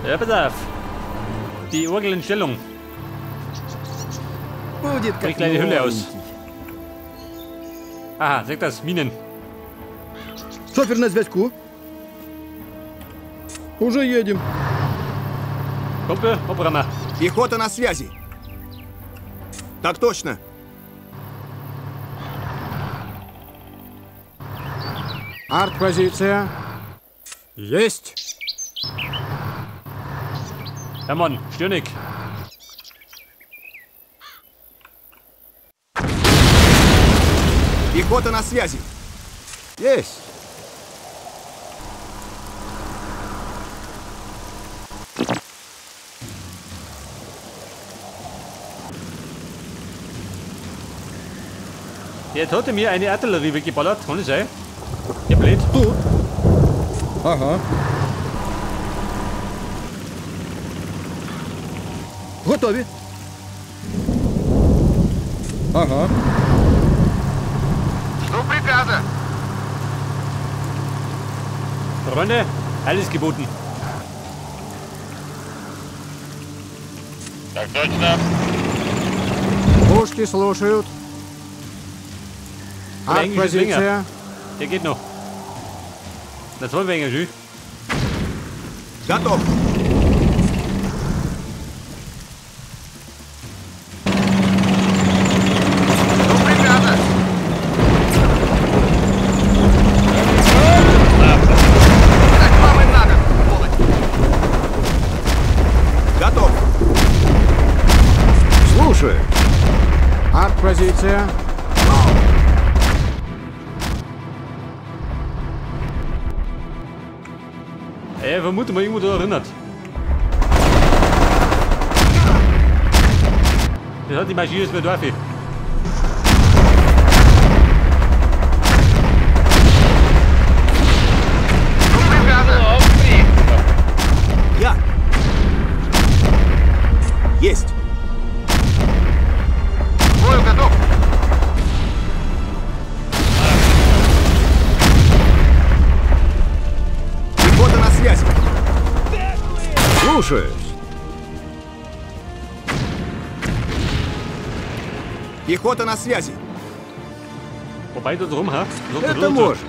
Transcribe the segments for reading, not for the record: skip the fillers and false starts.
Ja, pass auf. Die Orgel in Stellung. Krieg gleich die Hülle aus. Aha, seht das, Minen. Шофер на зв'язку. Уже едем. Kumpel, Obrama. Пехота на связи. Так точно. Арт-позиция. Есть. Hermann, Stirnig. Пехота на связи. Есть. Der hatte mir eine Artillerie weggeballert, kann das sein? Der blöd. Тут. Ага. Готові. Ага. Жду приказа. Freunde, alles geboten. Так точно. Пушки слушают. Арт-позиция. Der geht noch. Das wollen wir eigentlich. Готов. Жду приказа. Так вам и надо, сволочь. Готов. Слушай. Арт-позиция. Vermute mal irgendwo da erinnert. Das hat die Maschine ist mir Dorfi. Я. Есть. Бою готов. Пехота на связи. Слушаюсь. Пехота на связи. Wobei du drum, ha? Это можно.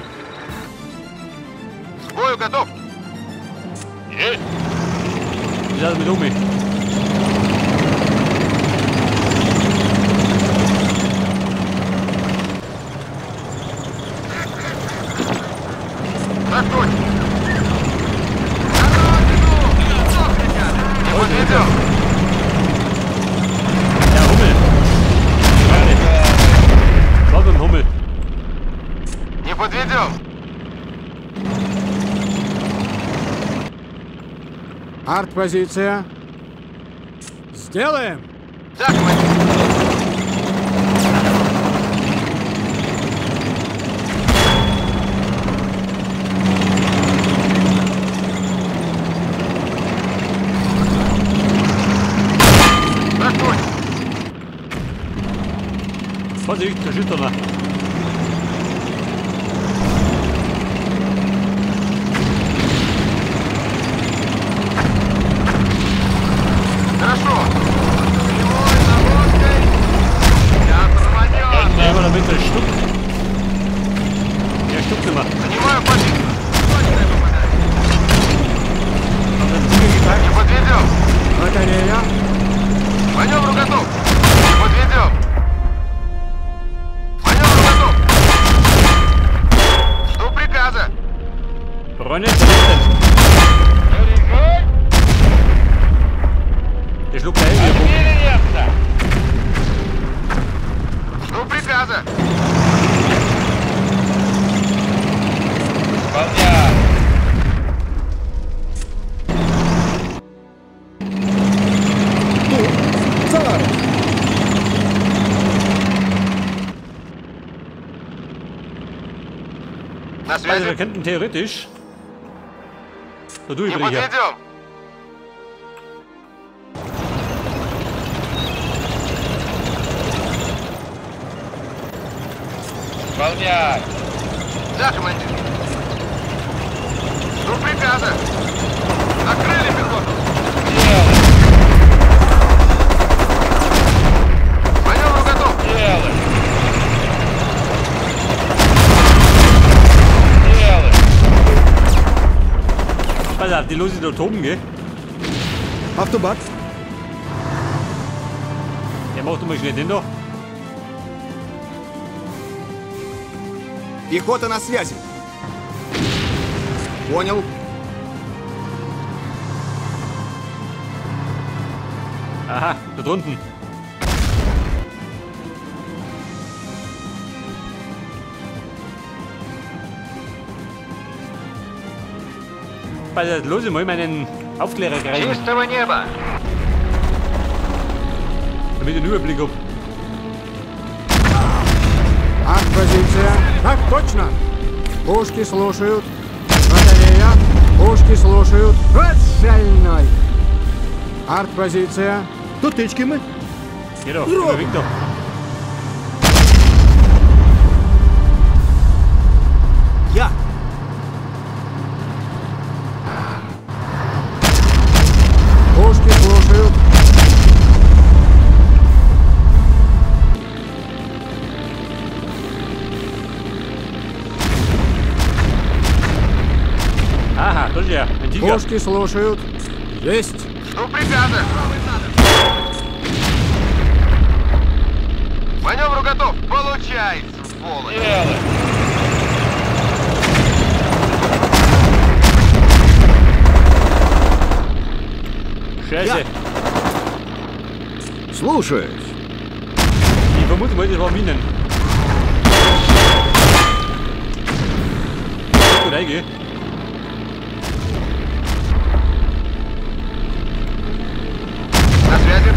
К бою готов. Есть. Wie schaut es mit Omi? Так точно. Не подведем. Ja, Hummel. Schau beim Hummel. Не подведем. Арт-позиция. Сделаем. Так, командир. Так точно. Vorsicht, der Schütterner. Хорошо. Прямой наводкой. Я проводил. Ja, aber damit der Stuck. Der Stuck immer. Занимаю позицию. Точное попадание. Haben wir den Ziegel gepackt? Не подведем. Батарея. Маневру готов. Не подведем. Маневру готов. Жду приказа. Freunde, was ist denn? Заряжай. Der schluckt da irgendwie rum. Отмеряться. Жду приказа. Выполняй. Тут. Цар. На Also связи. wir könnten theoretisch da Не durchbringen. подведем. Выполняй. Да, командир. Жду приказа. Накрыли пехоту. los ist dort oben, gell? Автобат. Der macht immer schnell den da. Пехота на связи. Понял. Aha, da drunten. Los mal meinen Aufklärer greifen, Чистого неба! damit ich den Überblick habe. Артпозиция. Так точно. Пушки слушают. Батарея. Пушки слушают. Вот шальной. Артпозиция. Тут тычки мы. Geh doch, überwieg doch. Я. Пушки слушают. Aha, das ist ja ein Tiger. Пушки слушают. Есть. Жду приказа! Маневру готов! Получай, сволочь! Делай. Scheiße. Слушаюсь. Ich vermute mal, das waren Minen. Gut, reingeh. На связи!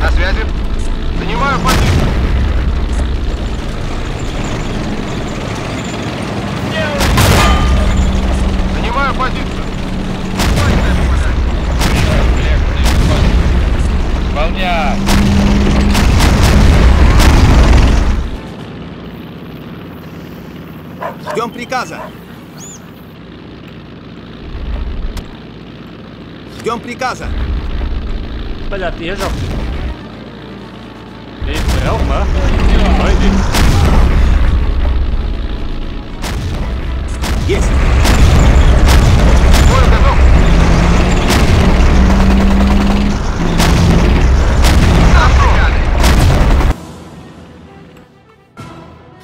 На связи! Занимаю позицию! Занимаю позицию! Выполняй. Ждем приказа. Ждем приказа. Ballert die Herrschaften. Den brauchen wir. Heute. Есть. Бой готов! Сам приказы!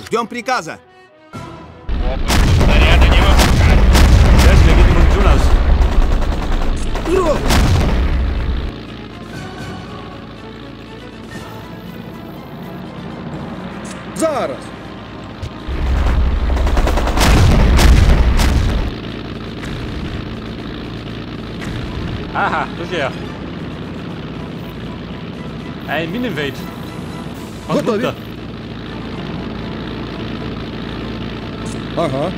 Ждем приказа. Опуску снаряда не выпускать. Сейчас, wir gehen die Munition aus. Зараз. Aha, das ist ja. Ein Minenwelt. Готові. Ага.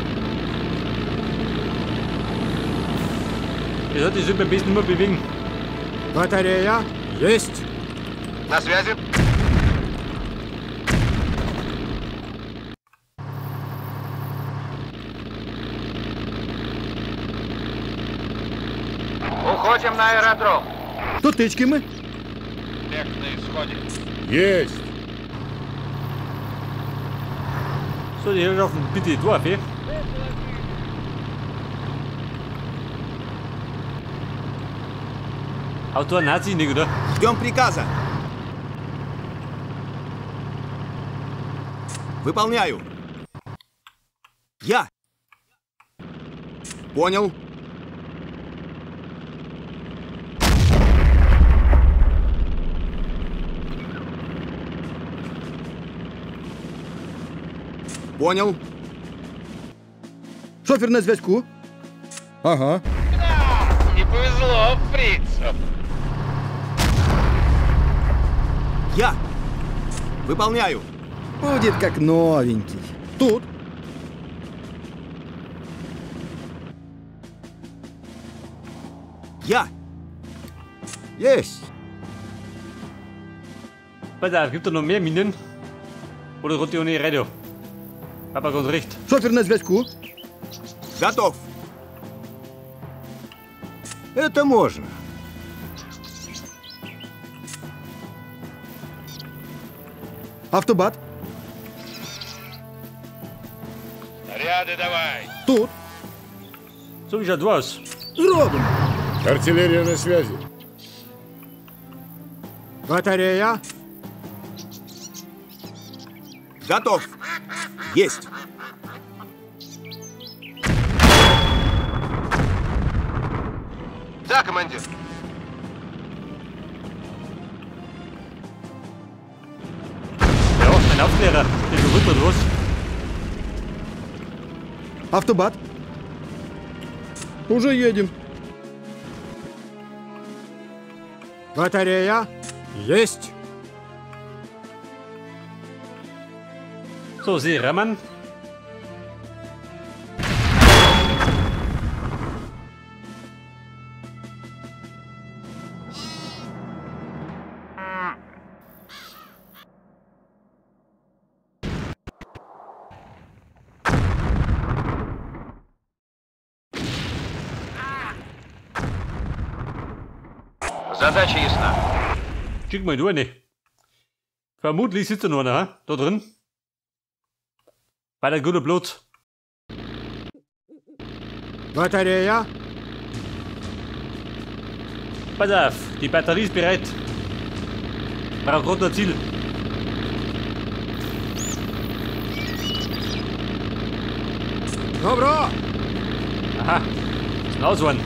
Ihr sollt die Schippe ein bisschen immer bewegen. Батарея. Есть. На связи! Уходим на аэродром! Тут тычки мы. Тех на исходе. Есть. So, die Herrschaften, bitte die Dorf, eh? Autor Nazi nicht, oder? Ждем приказа. Выполняю. Я. Понял. Понял. Шофер на зв'язку. Ага. Не повезло фрицам. Я. Выполняю. Будет как новенький. Тут. Я. Есть. Pass auf, gibt da noch mehr Minen? Oder kommt die ohne Radio? Papa kommt recht. Шофер на зв'язку. Готов. Это можно. Автобат. Снаряды давай. Тут. So wie schaut aus? Зробимо. Артиллерия на связи. Батарея. Готов. Есть. Да, командир. Ja, ein Aufklärer. Den du runter los. Автобат. Уже едем. Батарея. Есть. So, Sie rammen. Задача ясна. Schick mal durch. Vermutlich sitzt er nur da drin. Bei der gute Blut. Батарея. Pass auf, die Batterie ist bereit. Braucht roter Ziel. Добро. Aha, ist ein Auswand.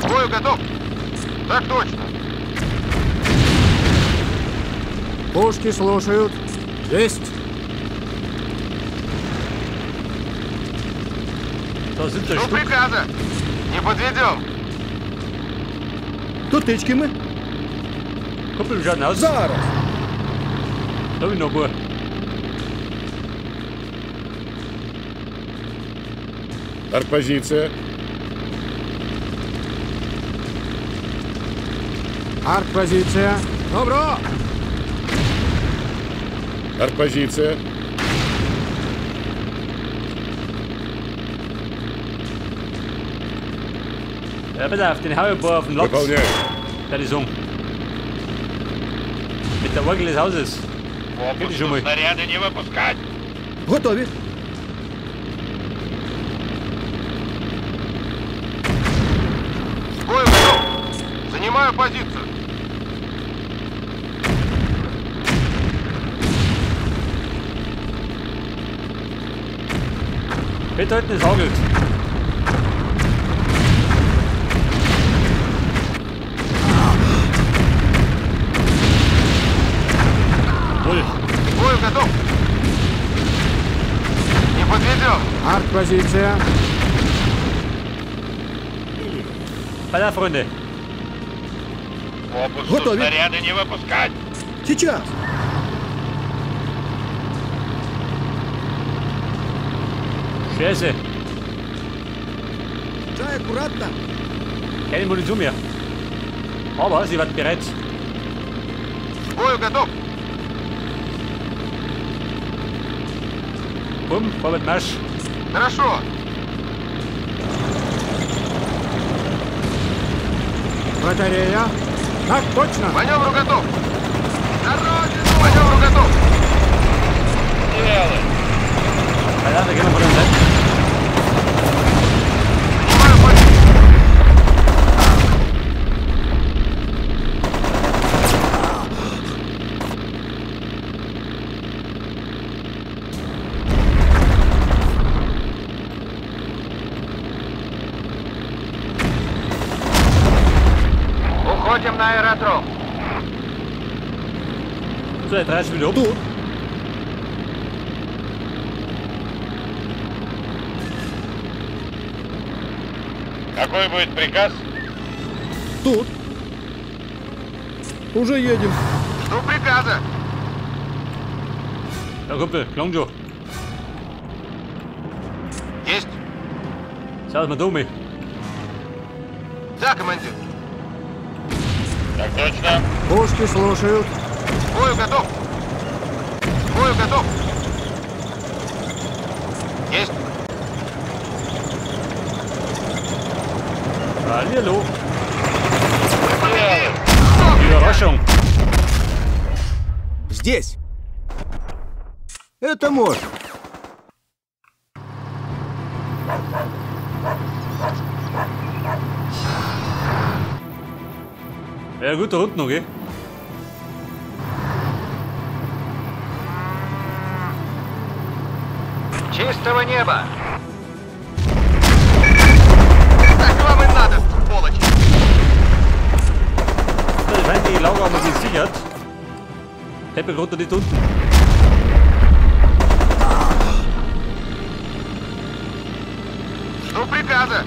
К бою готов. Так точно. Пушки слушают. Есть. Da sind der Жду Stück. приказа. Не подведем. Тут тычки мы. Kuppel schauen aus. Зараз. Da hab ich noch ein paar. Артпозиция. Артпозиция. Добро. Артпозиция. Ja, pass auf, den hau ich ein paar auf den Latz. Выполняю. Der ist um. Mit der Orgel des Hauses. Попусту schon mal. снаряды не выпускать. Готові. К бою готов. Занимаю позицию. Bitte halten, es hagelt. Wohl. К бою готов. Не подведем. Артпозиция. Pass auf, Freunde. Попусту Готові. снаряды не выпускать. Сейчас. Scheiße. Чай аккуратно. Keine Munition mehr. Aber sie wird bereit. К бою готов. Bumm, vorwärts Marsch. Хорошо. Батарея. Так точно. Маневру готов. На родину. Маневру готов. Делай. Pass auf, da gehen wir von der Seite. Занимаю позицию. Уходим на аэродром. So, jetzt reißen wir wieder um. Тут. Какой будет приказ? Тут. Уже едем. Жду приказа. Ja, Kumpel, Klongjo. Есть. Schaut mal dumm. Да, командир. Так точно. Пушки слушают. К бою готов. К бою готов. Есть. Hallo. Делай. Überraschung. Здесь. Это можно. Ja gut, da unten noch, gell? Чистого неба! Так вам и надо, сволочи! Die feindliche Lager haben wir gesichert. Teppich runter, nicht unten. Жду приказа!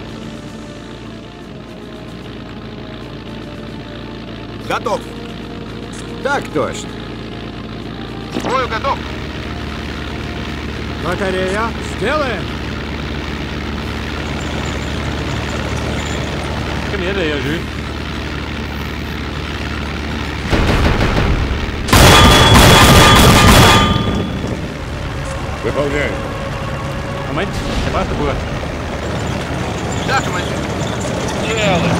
Готов. Так точно. К бою готов! Батарея. Сделаем. Komm her, der schön. Выполняем. Moment, der braucht ein Bord. Да, командир! Делай.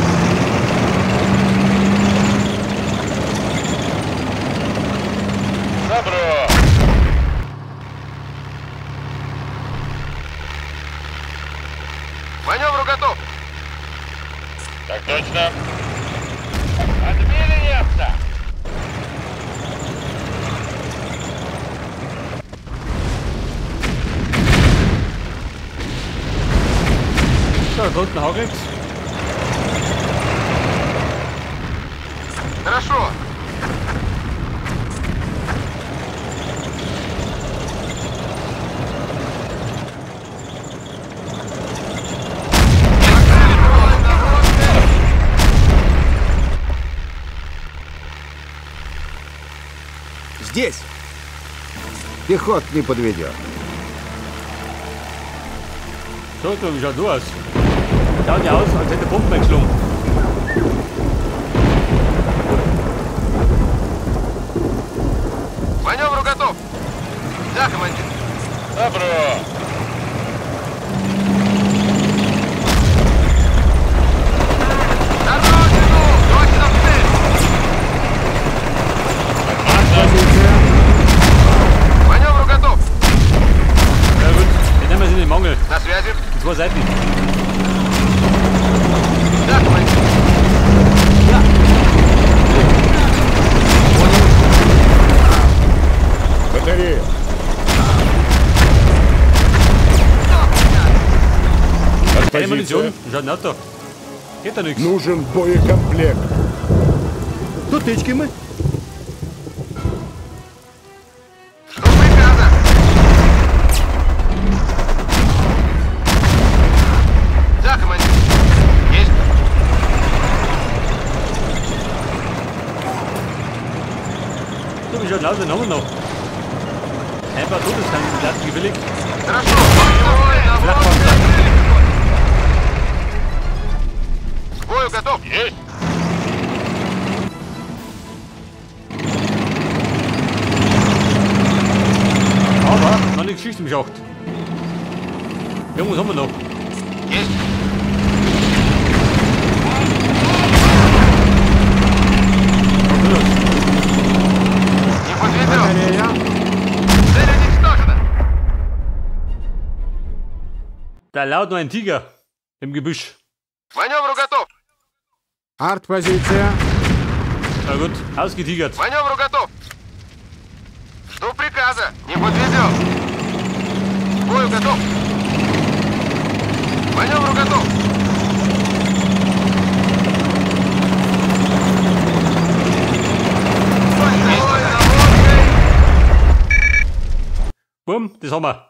Добро. К маневру готов! Так точно. Отбили немца. So, da unten hagelt. Хорошо! Здесь. Пехот не подведет. So, wie schaut du aus? Schaut ja aus, als hätte Pumpen geschlungen. К маневру готов! Да, командир! Добро. На родину! Точно в цель! Позиция. К маневру готов! Ja gut, jetzt nehmen wir sie in den Mangel. На связи! Zwei Seiten. Да, командир! Батарея. Keine Munition. Артпозиция. Schaut nicht da. Geht da nichts. Нужен боекомплект. Тут тычки мы. Жду приказа! Да, командир! Есть! Du, wie schaut aus, den haben wir noch. Ein paar Todeskandidaten gewilligt. Хорошо! К бою готов! Есть. Aber noch eine Geschichte im Schacht. Irgendwas haben wir noch. Есть! Не подведем! Батарея. Цель уничтожена! Da laut noch ein Tiger im Gebüsch. К маневру готов! Артпозиция. Na gut, ausgetigert. К маневру готов! Жду приказа! Не подведем! К бою готов! К маневру готов! Bumm, das haben wir.